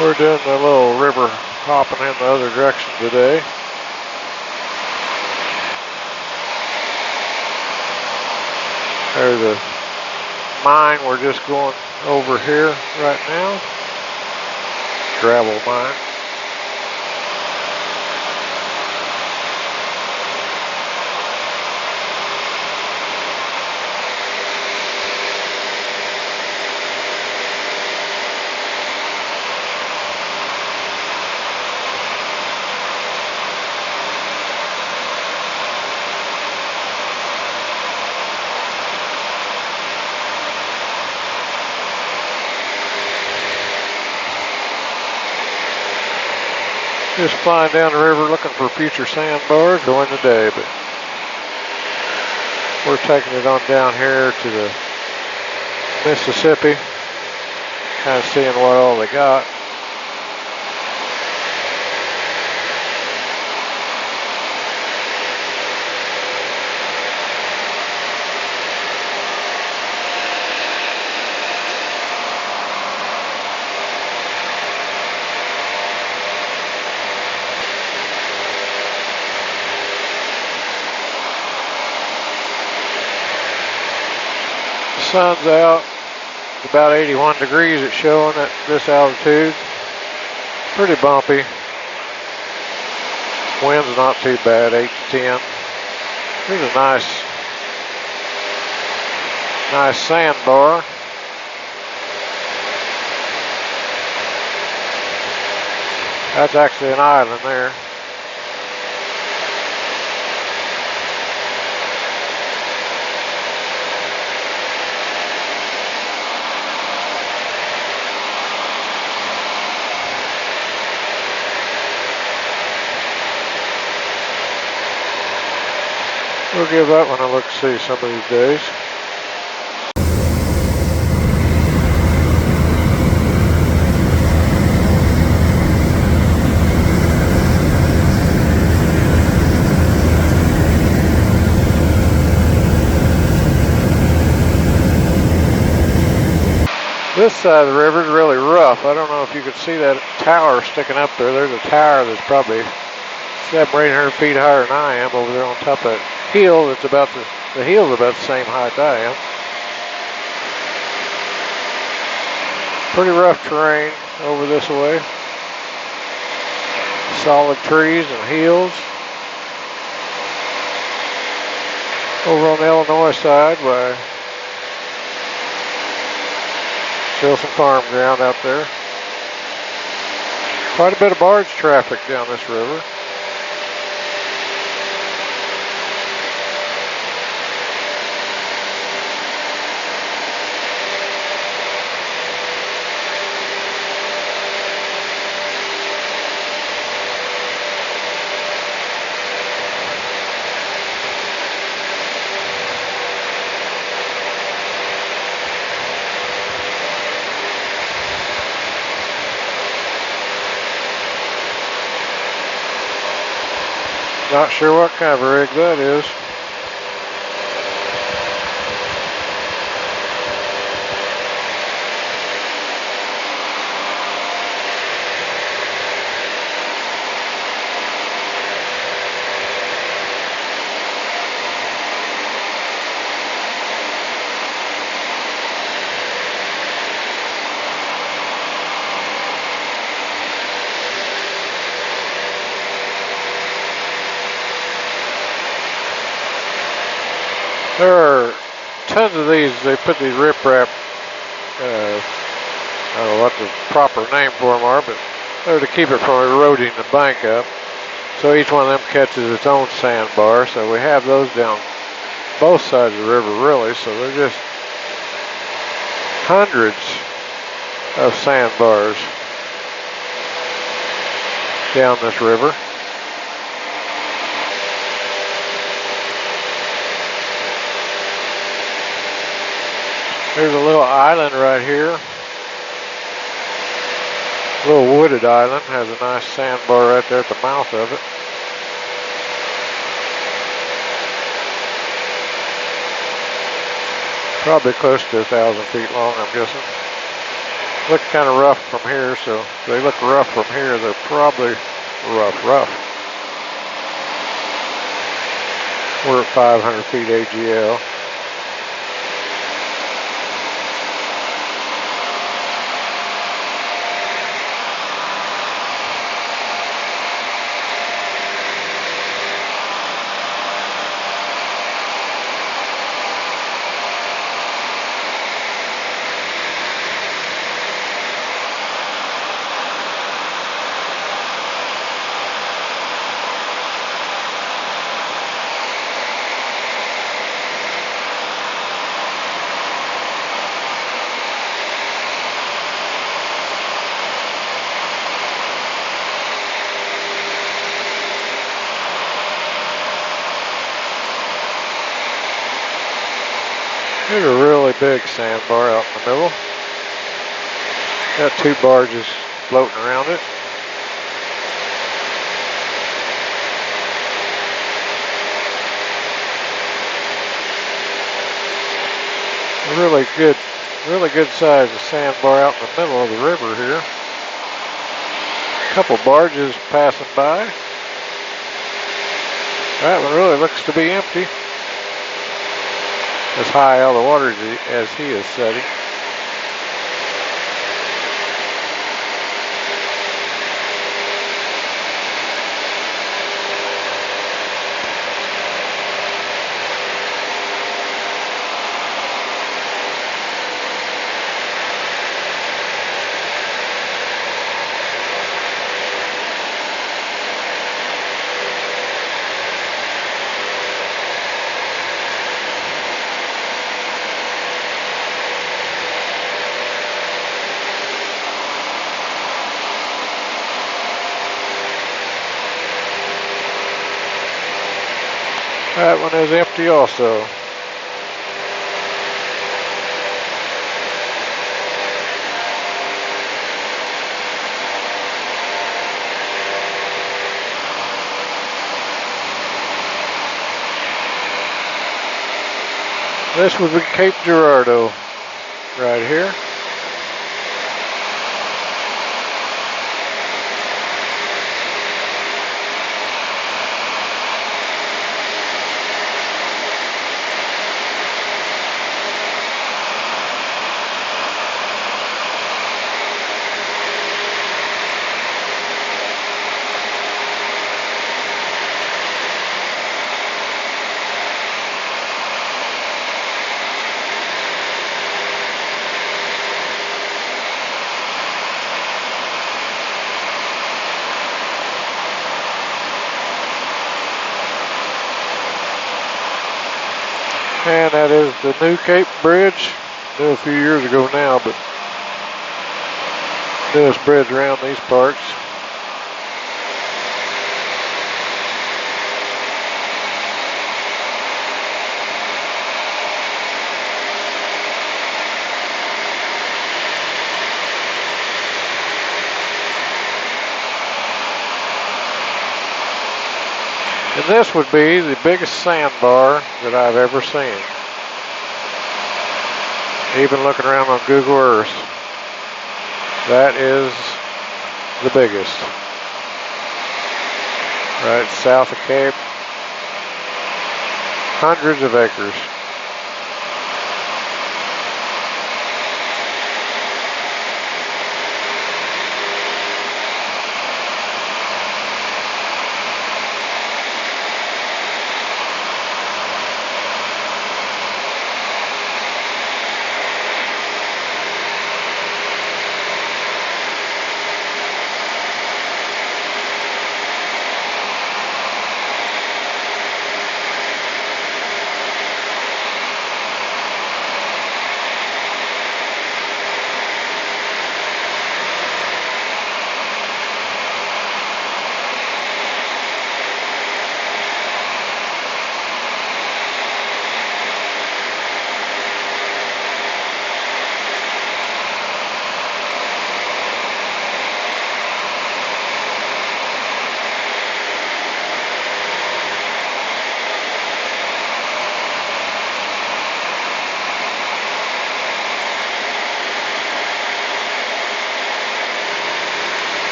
We're doing a little river hopping in the other direction today. There's a mine we're just going over here right now. Gravel mine. Just flying down the river looking for future sandbars during the day, but we're taking it on down here to the Mississippi, kind of seeing what all they got. Sun's out, it's about 81 degrees it's showing at this altitude. Pretty bumpy. Wind's not too bad, 8 to 10. Here's a nice sandbar. That's actually an island there. We'll give that one a look see some of these days. This side of the river is really rough. I don't know if you can see that tower sticking up there. There's a tower that's probably 700 or 800 feet higher than I am over there on top of that hill. That's about the hill's about the same height I am. Pretty rough terrain over this way. Solid trees and hills. Over on the Illinois side, where still some farm ground out there. Quite a bit of barge traffic down this river. Not sure what kind of a rig that is. There are tons of these. They put these riprap, I don't know what the proper name for them are, but they're to keep it from eroding the bank up. So each one of them catches its own sandbar. So we have those down both sides of the river, really. So they're just hundreds of sandbars down this river. There's a little island right here. A little wooded island. Has a nice sandbar right there at the mouth of it. Probably close to 1,000 feet long, I'm guessing. look kind of rough from here, so if they look rough from here, they're probably rough. We're at 500 feet AGL. There's a really big sandbar out in the middle. Got 2 barges floating around it. A really good sized sandbar out in the middle of the river here. A couple barges passing by. That one really looks to be empty. As high out of the water as he is setting. That one is empty also. This would be Cape Girardeau right here. And that is the new Cape Bridge. New a few years ago now, but newest bridge around these parts. And this would be the biggest sandbar that I've ever seen. Even looking around on Google Earth, that is the biggest. Right south of Cape. Hundreds of acres.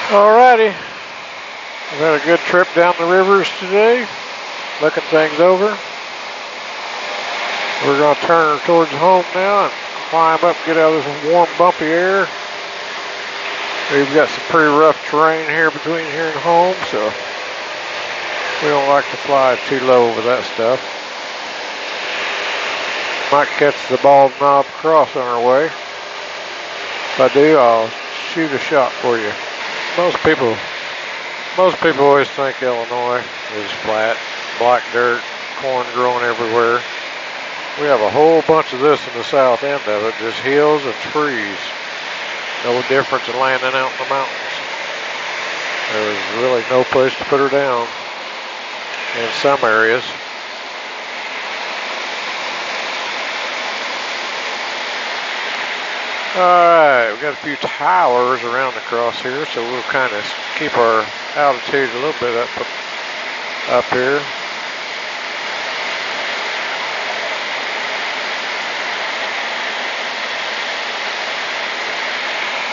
Alrighty, we've had a good trip down the rivers today, looking things over. We're going to turn towards home now and climb up, get out of this warm, bumpy air. We've got some pretty rough terrain here between here and home, so we don't like to fly too low with that stuff. Might catch the bald knob cross on our way. If I do, I'll shoot a shot for you. Most people always think Illinois is flat, black dirt, corn growing everywhere. We have a whole bunch of this in the south end of it, just hills and trees. No difference in landing out in the mountains. There's really no place to put her down in some areas. Alright, we've got a few towers around across here, so we'll kind of keep our altitude a little bit up here.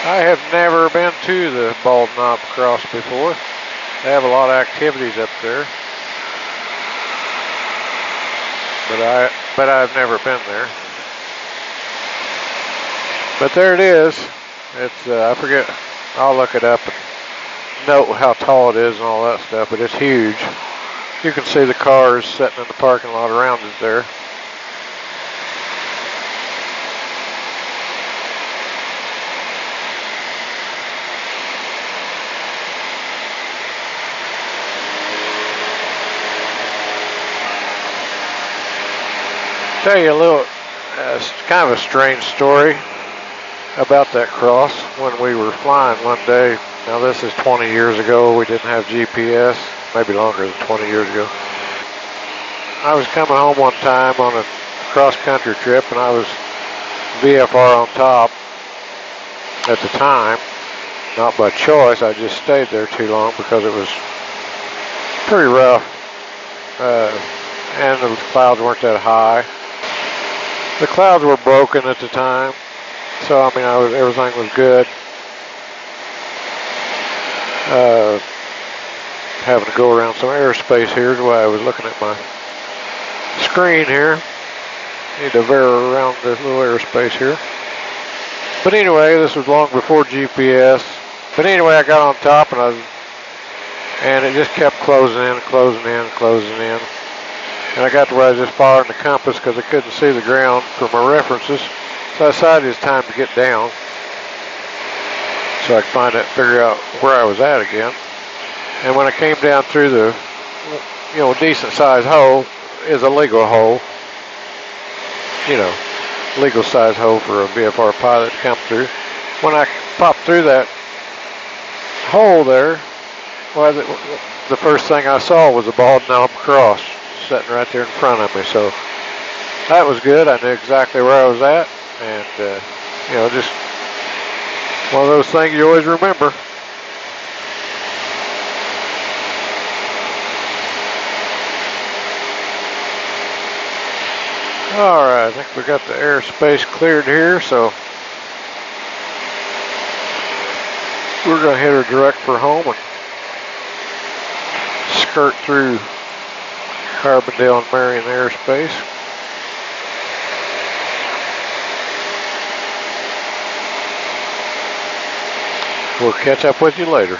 I have never been to the Bald Knob Cross before. They have a lot of activities up there, but I've never been there. But there it is. It's I forget. I'll look it up and note how tall it is and all that stuff. But it's huge. You can see the cars sitting in the parking lot around it there. Tell you a little, kind of a strange story about that cross. When we were flying one day, now this is 20 years ago, we didn't have GPS, maybe longer than 20 years ago. I was coming home one time on a cross-country trip, and I was VFR on top at the time, not by choice. I just stayed there too long because it was pretty rough, and the clouds weren't that high. The clouds were broken at the time, so I mean, everything was good. Having to go around some airspace here is why I was looking at my screen here. Need to veer around this little airspace here. But anyway, this was long before GPS. But anyway, I got on top and it just kept closing in, closing in, closing in. And I got to where I was just following the compass because I couldn't see the ground for my references. So I decided it's time to get down so I could figure out where I was at again. And when I came down through the, decent sized hole, is a legal hole. Legal sized hole for a VFR pilot to come through. When I popped through that hole there, well, the first thing I saw was a Bald Knob Cross sitting right there in front of me. So that was good. I knew exactly where I was at, and just one of those things you always remember. All right, I think we got the airspace cleared here, so we're going to hit her direct for home and skirt through Carbondale and Marion airspace. We'll catch up with you later.